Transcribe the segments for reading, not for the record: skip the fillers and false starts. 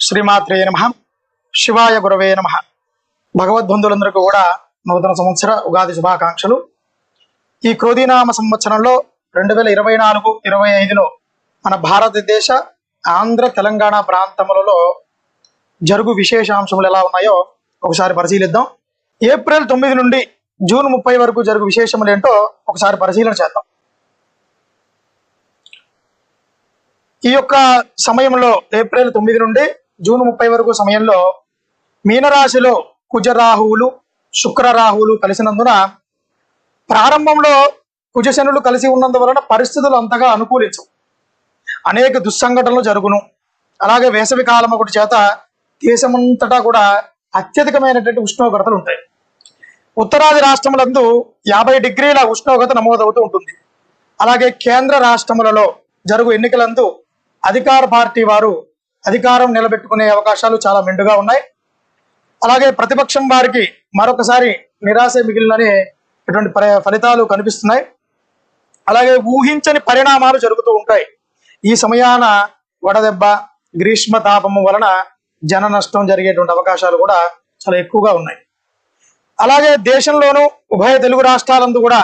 శ్రీమాత్రే నమః. శివాయ గురవే నమః. భగవద్బంధువులందరికీ కూడా నూతన సంవత్సర ఉగాది శుభాకాంక్షలు. ఈ క్రోధీనామ సంవత్సరంలో 2024-25లో మన భారతదేశ ఆంధ్ర తెలంగాణ ప్రాంతములలో జరుగు విశేషాంశములు ఎలా ఉన్నాయో ఒకసారి పరిశీలిద్దాం. ఏప్రిల్ 9 నుండి జూన్ 30 వరకు జరుగు విశేషములు ఏంటో ఒకసారి పరిశీలన చేద్దాం. ఈ యొక్క సమయంలో ఏప్రిల్ 9 నుండి జూన్ 30 వరకు సమయంలో మీనరాశిలో కుజరాహువులు శుక్రరాహువులు కలిసినందున ప్రారంభంలో కుజశనులు కలిసి ఉన్నందువలన పరిస్థితులు అంతగా అనుకూలించవు. అనేక దుస్సంఘటనలు జరుగును. అలాగే వేసవి కాలం ఒకటి చేత దేశమంతటా కూడా అత్యధికమైనటువంటి ఉష్ణోగ్రతలు ఉంటాయి. ఉత్తరాది రాష్ట్రములందు 50 డిగ్రీల ఉష్ణోగ్రత నమోదవుతూ ఉంటుంది. అలాగే కేంద్ర రాష్ట్రములలో జరుగు ఎన్నికలందు అధికార పార్టీ వారు అధికారం నిలబెట్టుకునే అవకాశాలు చాలా మెండుగా ఉన్నాయి. అలాగే ప్రతిపక్షం వారికి మరొకసారి నిరాశ మిగిలిననే ఇటువంటి ఫలితాలు కనిపిస్తున్నాయి. అలాగే ఊహించని పరిణామాలు జరుగుతూ ఉంటాయి. ఈ సమయాన వడదెబ్బ గ్రీష్మ తాపము వలన జన నష్టం జరిగేటువంటి అవకాశాలు కూడా చాలా ఎక్కువగా ఉన్నాయి. అలాగే దేశంలోనూ ఉభయ తెలుగు రాష్ట్రాలందు కూడా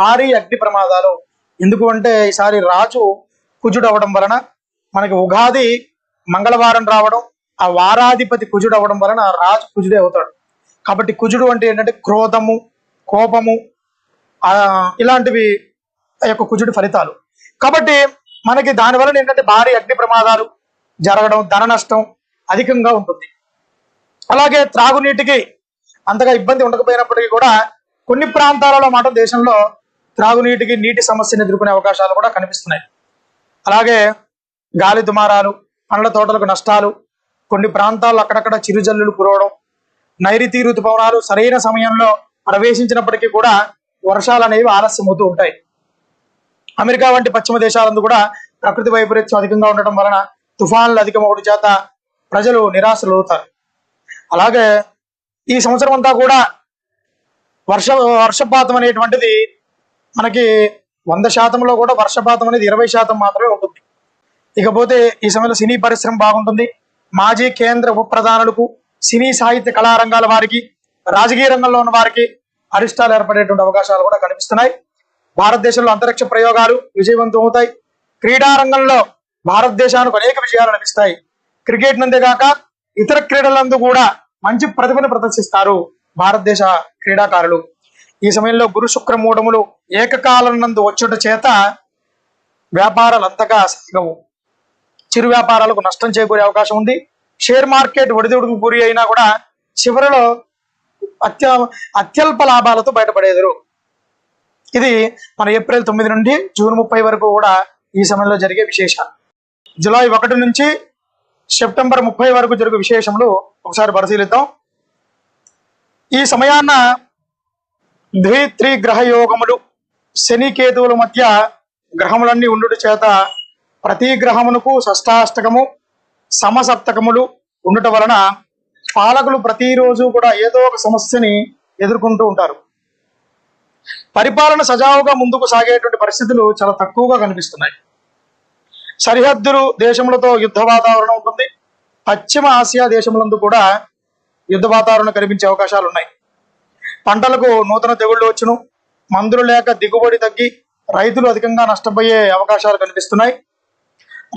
భారీ అగ్ని ప్రమాదాలు. ఎందుకు అంటే ఈసారి రాజు కుజుడు అవడం వలన మనకి ఉగాది మంగళవారం రావడం, ఆ వారాధిపతి కుజుడు అవడం వలన రాజు కుజుడే అవుతాడు. కాబట్టి కుజుడు అంటే ఏంటంటే క్రోధము, కోపము, ఇలాంటివి ఆ యొక్క కుజుడి ఫలితాలు. కాబట్టి మనకి దాని వలన ఏంటంటే భారీ అగ్ని ప్రమాదాలు జరగడం, ధన నష్టం అధికంగా ఉంటుంది. అలాగే త్రాగునీటికి అంతగా ఇబ్బంది ఉండకపోయినప్పటికీ కూడా కొన్ని ప్రాంతాలలో మాత్రం దేశంలో త్రాగునీటికి నీటి సమస్యను ఎదుర్కొనే అవకాశాలు కూడా కనిపిస్తున్నాయి. అలాగే గాలి దుమారాలు, పండ్ల తోటలకు నష్టాలు, కొన్ని ప్రాంతాల్లో అక్కడక్కడ చిరుజల్లులు కురవడం, నైరుతి ఋతుపవనాలు సరైన సమయంలో ప్రవేశించినప్పటికీ కూడా వర్షాలు అనేవి ఆలస్యం అవుతూ ఉంటాయి. అమెరికా వంటి పశ్చిమ దేశాలందు కూడా ప్రకృతి వైపరీత్యం అధికంగా ఉండటం వలన తుఫాన్లు అధికమవడం చేత ప్రజలు నిరాశలు అవుతారు. అలాగే ఈ సంవత్సరం అంతా కూడా వర్షపాతం అనేటువంటిది మనకి 100% కూడా వర్షపాతం అనేది 20% మాత్రమే ఉంటుంది. ఇకపోతే ఈ సమయంలో సినీ పరిశ్రమ బాగుంటుంది. మాజీ కేంద్ర ఉప ప్రధానులకు, సినీ సాహిత్య కళారంగాల వారికి, రాజకీయ రంగంలో ఉన్న వారికి అరిష్టాలు ఏర్పడేటువంటి అవకాశాలు కూడా కనిపిస్తున్నాయి. భారతదేశంలో అంతరిక్ష ప్రయోగాలు విజయవంతం అవుతాయి. క్రీడా రంగంలో భారతదేశానికి అనేక విజయాలు లభిస్తాయి. క్రికెట్ నందేగాక ఇతర క్రీడలందు కూడా మంచి ప్రతిభను ప్రదర్శిస్తారు భారతదేశ క్రీడాకారులు. ఈ సమయంలో గురు శుక్ర మూఢములు ఏకకాలం నందు వచ్చుట చేత వ్యాపారాలు అంతగా సాగవు. చిరు వ్యాపారాలకు నష్టం చేకూరే అవకాశం ఉంది. షేర్ మార్కెట్ ఒడిదుడుకు గురి అయినా కూడా చివరిలో అత్యల్ప లాభాలతో బయటపడేదరు. ఇది మన ఏప్రిల్ 9 నుండి జూన్ 30 వరకు కూడా ఈ సమయంలో జరిగే విశేషాలు. జూలై 1 నుంచి సెప్టెంబర్ 30 వరకు జరిగే విశేషములు ఒకసారి పరిశీలిద్దాం. ఈ సమయాన్న త్రిగ్రహ యోగములు, శని కేతువుల మధ్య గ్రహములన్నీ ఉండుట చేత ప్రతి గ్రహమునకు షష్టాష్టకము సమసప్తకములు ఉండుట వలన పాలకులు ప్రతిరోజు కూడా ఏదో ఒక సమస్యని ఎదుర్కొంటూ ఉంటారు. పరిపాలన సజావుగా ముందుకు సాగేటువంటి పరిస్థితులు చాలా తక్కువగా కనిపిస్తున్నాయి. సరిహద్దులు దేశములతో యుద్ధ వాతావరణం ఉంటుంది. పశ్చిమ ఆసియా దేశములందు కూడా యుద్ధ వాతావరణం కనిపించే అవకాశాలు ఉన్నాయి. పంటలకు నూతన తెగుళ్ళు వచ్చును. మందులు లేక దిగుబడి తగ్గి రైతులు అధికంగా నష్టపోయే అవకాశాలు కనిపిస్తున్నాయి.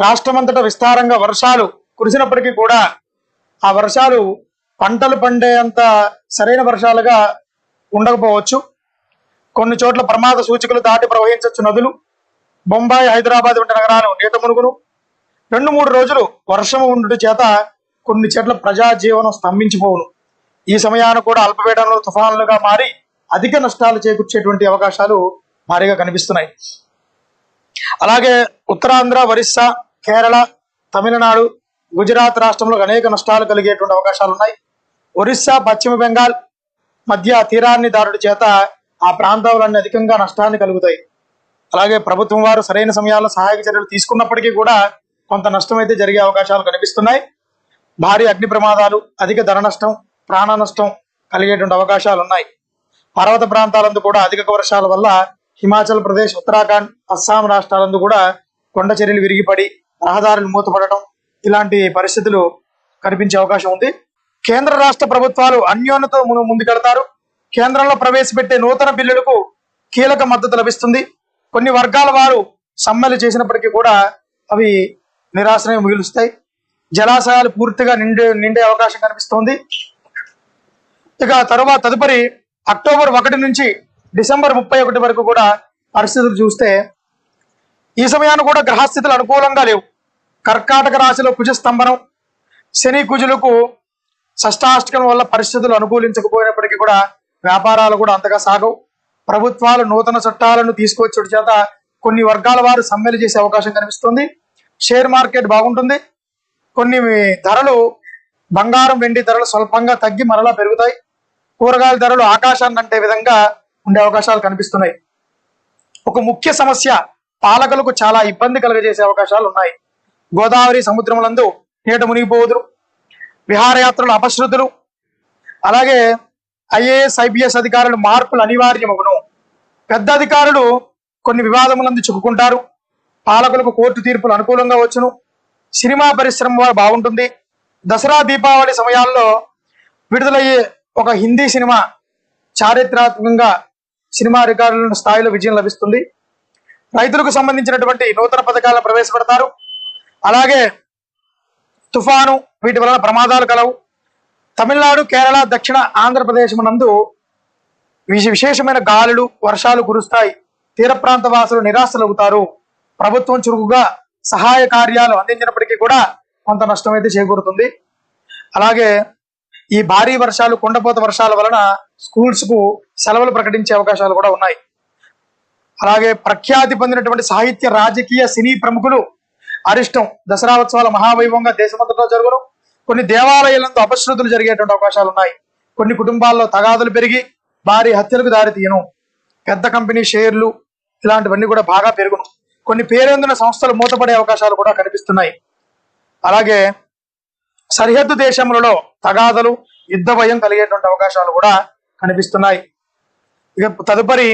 రాష్ట్రమంతటా విస్తారంగా వర్షాలు కురిసినప్పటికీ కూడా ఆ వర్షాలు పంటలు పండేంత సరైన వర్షాలుగా ఉండకపోవచ్చు. కొన్ని చోట్ల ప్రమాద సూచికలు దాటి ప్రవహించవచ్చు నదులు. బొంబాయి, హైదరాబాద్ వంటి నగరాలు నీట మునుగును. 2-3 రోజులు వర్షము ఉండుట చేత కొన్ని చోట్ల ప్రజాజీవనం స్తంభించిపోవును. ఈ సమయాన్ని కూడా అల్పపీడనలు తుఫానులుగా మారి అధిక నష్టాలు చేకూర్చేటువంటి అవకాశాలు భారీగా కనిపిస్తున్నాయి. అలాగే ఉత్తరాంధ్ర, ఒరిస్సా, కేరళ, తమిళనాడు, గుజరాత్ రాష్ట్రంలో అనేక నష్టాలు కలిగేటువంటి అవకాశాలు ఉన్నాయి. ఒరిస్సా, పశ్చిమ బెంగాల్ మధ్య తీరాన్ని దారుడి చేత ఆ ప్రాంతాలన్నీ అధికంగా నష్టాన్ని కలుగుతాయి. అలాగే ప్రభుత్వం వారు సరైన సమయాల్లో సహాయక చర్యలు తీసుకున్నప్పటికీ కూడా కొంత నష్టం అయితే జరిగే అవకాశాలు కనిపిస్తున్నాయి. భారీ అగ్ని ప్రమాదాలు, అధిక ధన నష్టం, ప్రాణ నష్టం కలిగేటువంటి అవకాశాలు ఉన్నాయి. పర్వత ప్రాంతాలందు కూడా అధిక వర్షాల వల్ల హిమాచల్ ప్రదేశ్, ఉత్తరాఖండ్, అస్సాం రాష్ట్రాలందు కూడా కొండ చర్యలు విరిగిపడి రహదారులు మూతపడటం ఇలాంటి పరిస్థితులు కనిపించే అవకాశం ఉంది. కేంద్ర రాష్ట్ర ప్రభుత్వాలు అన్యోన్యతో ముందుకెడతారు. కేంద్రంలో ప్రవేశపెట్టే నూతన బిల్లులకు కీలక మద్దతు లభిస్తుంది. కొన్ని వర్గాల వారు సమ్మెలు చేసినప్పటికీ కూడా అవి నిరాశనే మిగులుస్తాయి. జలాశయాలు పూర్తిగా నిండే అవకాశం కనిపిస్తోంది. ఇక తదుపరి అక్టోబర్ 1 నుంచి డిసెంబర్ 31 వరకు కూడా పరిస్థితులు చూస్తే ఈ సమయాన్ని కూడా గ్రహస్థితులు అనుకూలంగా లేవు. కర్కాటక రాశిలో కుజస్తంభనం, శని కుజులకు షష్టాష్టకం వల్ల పరిస్థితులు అనుకూలించకపోయినప్పటికీ కూడా వ్యాపారాలు కూడా అంతగా సాగవు. ప్రభుత్వాలు నూతన చట్టాలను తీసుకొచ్చే చేత కొన్ని వర్గాల వారు సమ్మెలు చేసే అవకాశం కనిపిస్తుంది. షేర్ మార్కెట్ బాగుంటుంది. కొన్ని ధరలు, బంగారం వెండి ధరలు స్వల్పంగా తగ్గి మరలా పెరుగుతాయి. కూరగాయల ధరలు ఆకాశాన్ని అంటే విధంగా ఉండే అవకాశాలు కనిపిస్తున్నాయి. ఒక ముఖ్య సమస్య పాలకులకు చాలా ఇబ్బంది కలుగజేసే అవకాశాలు ఉన్నాయి. గోదావరి సముద్రములందు నీట మునిగిపోదురు, విహారయాత్రలు అపశృతులు, అలాగే ఐఏఎస్ ఐపీఎస్ అధికారులు మార్పులు అనివార్యమగును. పెద్ద అధికారులు కొన్ని వివాదములందు చిక్కుకుంటారు. పాలకులకు కోర్టు తీర్పులు అనుకూలంగా వచ్చును. సినిమా పరిశ్రమ బాగుంటుంది. దసరా దీపావళి సమయాల్లో విడుదలయ్యే ఒక హిందీ సినిమా చారిత్రాత్మకంగా సినిమా రికార్డుల స్థాయిలో విజయం లభిస్తుంది. రైతులకు సంబంధించినటువంటి నూతన పథకాలను ప్రవేశపెడతారు. అలాగే తుఫాను వీటి వలన ప్రమాదాలు కలవు. తమిళనాడు, కేరళ, దక్షిణ ఆంధ్రప్రదేశ్ నందు విశేషమైన గాలులు, వర్షాలు కురుస్తాయి. తీర ప్రాంత వాసులు నిరాశలవుతారు. ప్రభుత్వం చురుకుగా సహాయ కార్యాలు అందించినప్పటికీ కూడా కొంత నష్టం అయితే చేకూరుతుంది. అలాగే ఈ భారీ వర్షాలు, కొండపోత వర్షాల వలన స్కూల్స్ కు సెలవులు ప్రకటించే అవకాశాలు కూడా ఉన్నాయి. అలాగే ప్రఖ్యాతి పొందినటువంటి సాహిత్య, రాజకీయ, సినీ ప్రముఖులు అరిష్టం. దసరా ఉత్సవాల మహావైభవంగా దేశమంతటా జరుగును. కొన్ని దేవాలయాలందు అపశృతులు జరిగేటువంటి అవకాశాలు ఉన్నాయి. కొన్ని కుటుంబాల్లో తగాదులు పెరిగి భారీ హత్యలకు దారితీయను. పెద్ద కంపెనీ షేర్లు ఇలాంటివన్నీ కూడా బాగా పెరుగును. కొన్ని పేరొందిన సంస్థలు మూతపడే అవకాశాలు కూడా కనిపిస్తున్నాయి. అలాగే సరిహద్దు దేశములలో తగాదలు, యుద్ధ భయం కలిగేటువంటి అవకాశాలు కూడా కనిపిస్తున్నాయి. ఇక తదుపరి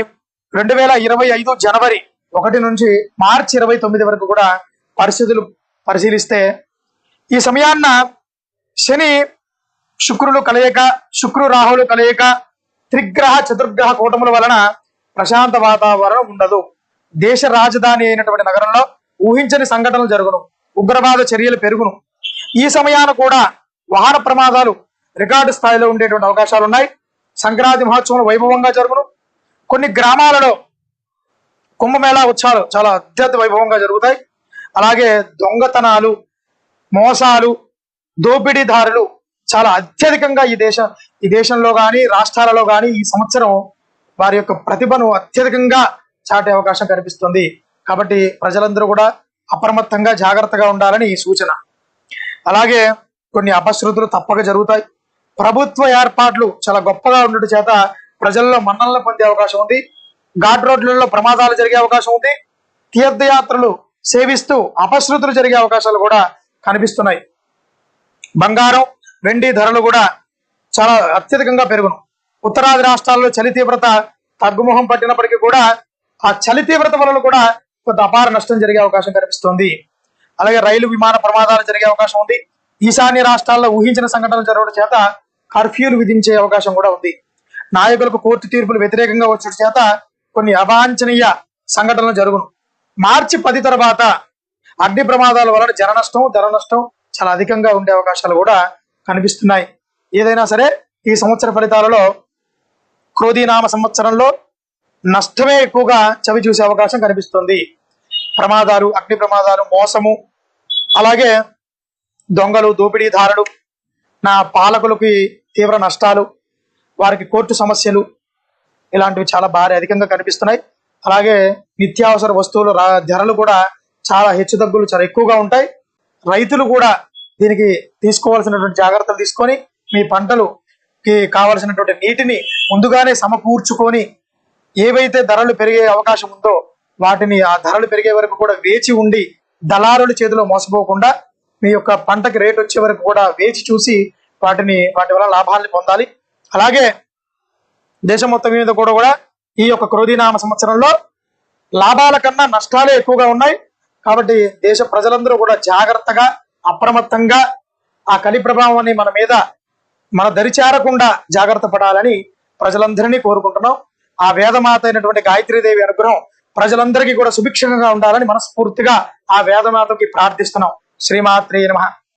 2025 జనవరి 1 నుంచి మార్చి 29 వరకు కూడా పరిస్థితులు పరిశీలిస్తే ఈ సమయాన్న శని శుక్రులు కలయిక, శుక్రు రాహులు కలయిక, త్రిగ్రహ చతుర్గ్రహ కూటముల వలన ప్రశాంత వాతావరణం ఉండదు. దేశ రాజధాని అయినటువంటి నగరంలో ఊహించని సంఘటనలు జరుగును. ఉగ్రవాద చర్యలు పెరుగును. ఈ సమయాన కూడా వాహన ప్రమాదాలు రికార్డు స్థాయిలో ఉండేటువంటి అవకాశాలు ఉన్నాయి. సంక్రాంతి మహోత్సవం వైభవంగా జరుగును. కొన్ని గ్రామాలలో కుంభమేళా ఉత్సవాలు చాలా అత్యంత వైభవంగా జరుగుతాయి. అలాగే దొంగతనాలు, మోసాలు, దోపిడీదారులు చాలా అత్యధికంగా ఈ దేశంలో కానీ రాష్ట్రాలలో కానీ ఈ సంవత్సరం వారి యొక్క ప్రతిభను అత్యధికంగా చాటే అవకాశం కనిపిస్తుంది. కాబట్టి ప్రజలందరూ కూడా అప్రమత్తంగా జాగ్రత్తగా ఉండాలని ఈ సూచన. అలాగే కొన్ని అపశృతులు తప్పక జరుగుతాయి. ప్రభుత్వ ఏర్పాట్లు చాలా గొప్పగా ఉండటం చేత ప్రజల్లో మన్ననలు పొందే అవకాశం ఉంది. ఘాట్ రోడ్లలో ప్రమాదాలు జరిగే అవకాశం ఉంది. తీర్థయాత్రలు సేవిస్తూ అపశృతులు జరిగే అవకాశాలు కూడా కనిపిస్తున్నాయి. బంగారం వెండి ధరలు కూడా చాలా అత్యధికంగా పెరుగును. ఉత్తరాది రాష్ట్రాల్లో చలి తీవ్రత తగ్గుముఖం పట్టినప్పటికీ కూడా ఆ చలి తీవ్రత వలన కూడా కొంత అపార నష్టం జరిగే అవకాశం కనిపిస్తుంది. అలాగే రైలు విమాన ప్రమాదాలు జరిగే అవకాశం ఉంది. ఈశాన్య రాష్ట్రాల్లో ఊహించిన సంఘటనలు జరగడం చేత కర్ఫ్యూలు విధించే అవకాశం కూడా ఉంది. నాయకులకు కోర్టు తీర్పులు వ్యతిరేకంగా వచ్చే చేత కొన్ని అవాంఛనీయ సంఘటనలు జరుగును. మార్చి 10 తర్వాత అగ్ని ప్రమాదాల వలన జన నష్టం, ధర నష్టం చాలా అధికంగా ఉండే అవకాశాలు కూడా కనిపిస్తున్నాయి. ఏదైనా సరే ఈ సంవత్సర ఫలితాలలో క్రోధీనామ సంవత్సరంలో నష్టమే ఎక్కువగా చవి చూసే అవకాశం కనిపిస్తుంది. ప్రమాదాలు, అగ్ని ప్రమాదాలు, మోసము, అలాగే దొంగలు, దోపిడీదారులు, నా పాలకులకి తీవ్ర నష్టాలు, వారికి కోర్టు సమస్యలు ఇలాంటివి చాలా భారీ అధికంగా కనిపిస్తున్నాయి. అలాగే నిత్యావసర వస్తువుల ధరలు కూడా చాలా హెచ్చుతగ్గులు చాలా ఎక్కువగా ఉంటాయి. రైతులు కూడా దీనికి తీసుకోవాల్సినటువంటి జాగ్రత్తలు తీసుకొని మీ పంటలుకి కావాల్సినటువంటి నీటిని ముందుగానే సమకూర్చుకొని ఏవైతే ధరలు పెరిగే అవకాశం ఉందో వాటిని ఆ ధరలు పెరిగే వరకు కూడా వేచి ఉండి దళారుల చేతిలో మోసపోకుండా మీ యొక్క పంటకి రేట్ వచ్చే వరకు కూడా వేచి చూసి వాటి వల్ల లాభాలను పొందాలి. అలాగే దేశం మొత్తం మీద కూడా ఈ యొక్క క్రోధీనామ సంవత్సరంలో లాభాల కన్నా నష్టాలే ఎక్కువగా ఉన్నాయి. కాబట్టి దేశ ప్రజలందరూ కూడా జాగ్రత్తగా, అప్రమత్తంగా, ఆ కలి ప్రభావాన్ని మన మీద మన దరిచేరకుండా జాగ్రత్త పడాలని ప్రజలందరినీ కోరుకుంటున్నాం. ఆ వేదమాత అయినటువంటి గాయత్రీదేవి అనుగ్రహం ప్రజలందరికీ కూడా సుభిక్షంగా ఉండాలని మనస్ఫూర్తిగా ఆ వేదమాతకి ప్రార్థిస్తున్నాం. శ్రీమాత్రే నమః.